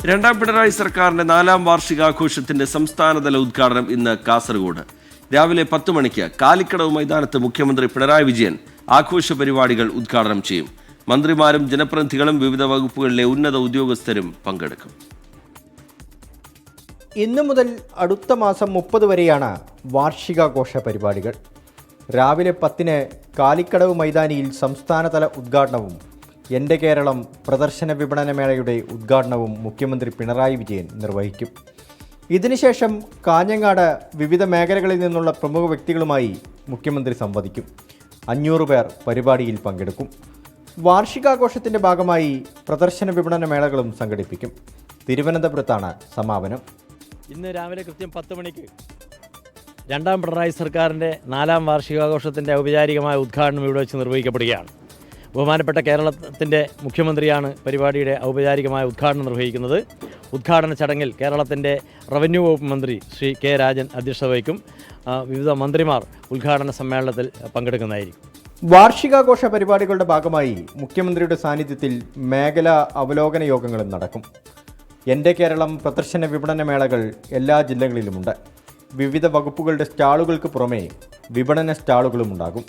രണ്ടാം പിണറായി സർക്കാരിന്റെ 4ാം വാർഷികാഘോഷത്തിന്റെ സംസ്ഥാനതല ഉദ്ഘാടനം ഇന്ന് കാസർഗോഡ്. രാവിലെ 10 മണിക്ക് കാലിക്കടവ് മൈതാനത്ത് മുഖ്യമന്ത്രി പിണറായി വിജയൻ ആഘോഷ പരിപാടികൾ ഉദ്ഘാടനം ചെയ്യും. മന്ത്രിമാരും ജനപ്രതിനിധികളും വിവിധ വകുപ്പുകളിലെ ഉന്നത ഉദ്യോഗസ്ഥരും പങ്കെടുക്കും. ഇന്നു മുതൽ അടുത്ത മാസം 30 വരെയാണ് വാർഷികാഘോഷ പരിപാടികൾ. രാവിലെ 10-ന് കാലിക്കടവ് മൈതാനിയിൽ സംസ്ഥാനതല ഉദ്ഘാടനവും എൻ്റെ കേരളം പ്രദർശന വിപണന മേളയുടെ ഉദ്ഘാടനവും മുഖ്യമന്ത്രി പിണറായി വിജയൻ നിർവഹിക്കും. ഇതിനുശേഷം കാഞ്ഞങ്ങാട് വിവിധ മേഖലകളിൽ നിന്നുള്ള പ്രമുഖ വ്യക്തികളുമായി മുഖ്യമന്ത്രി സംവദിക്കും. 500 പേർ പരിപാടിയിൽ പങ്കെടുക്കും. വാർഷികാഘോഷത്തിൻ്റെ ഭാഗമായി പ്രദർശന വിപണന മേളകളും സംഘടിപ്പിക്കും. തിരുവനന്തപുരത്താണ് സമാപനം. ഇന്ന് രാവിലെ കൃത്യം 10 മണിക്ക് രണ്ടാം പിണറായി സർക്കാരിൻ്റെ 4ാം വാർഷികാഘോഷത്തിൻ്റെ ഔപചാരികമായ ഉദ്ഘാടനം ഇവിടെ വെച്ച് നിർവഹിക്കപ്പെടുകയാണ്. ബഹുമാനപ്പെട്ട കേരളത്തിൻ്റെ മുഖ്യമന്ത്രിയാണ് പരിപാടിയുടെ ഔപചാരികമായ ഉദ്ഘാടനം നിർവഹിക്കുന്നത്. ഉദ്ഘാടന ചടങ്ങിൽ കേരളത്തിൻ്റെ റവന്യൂ വകുപ്പ് മന്ത്രി ശ്രീ കെ രാജൻ അധ്യക്ഷത വഹിക്കും. വിവിധ മന്ത്രിമാർ ഉദ്ഘാടന സമ്മേളനത്തിൽ പങ്കെടുക്കുന്നതായിരിക്കും. വാർഷികാഘോഷ പരിപാടികളുടെ ഭാഗമായി മുഖ്യമന്ത്രിയുടെ സാന്നിധ്യത്തിൽ മേഖലാ അവലോകന യോഗങ്ങളും നടക്കും. എൻ്റെ കേരളം പ്രദർശന വിപണന മേളകൾ എല്ലാ ജില്ലകളിലുമുണ്ട്. വിവിധ വകുപ്പുകളുടെ സ്റ്റാളുകൾക്ക് പുറമെ വിപണന സ്റ്റാളുകളും ഉണ്ടാകും.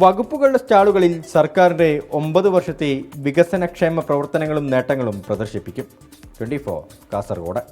വകുപ്പുകളുടെ സ്റ്റാളുകളിൽ സർക്കാരിൻ്റെ 9 വർഷത്തെ വികസനക്ഷേമ പ്രവർത്തനങ്ങളും നേട്ടങ്ങളും പ്രദർശിപ്പിക്കും. 24 കാസർഗോഡ്.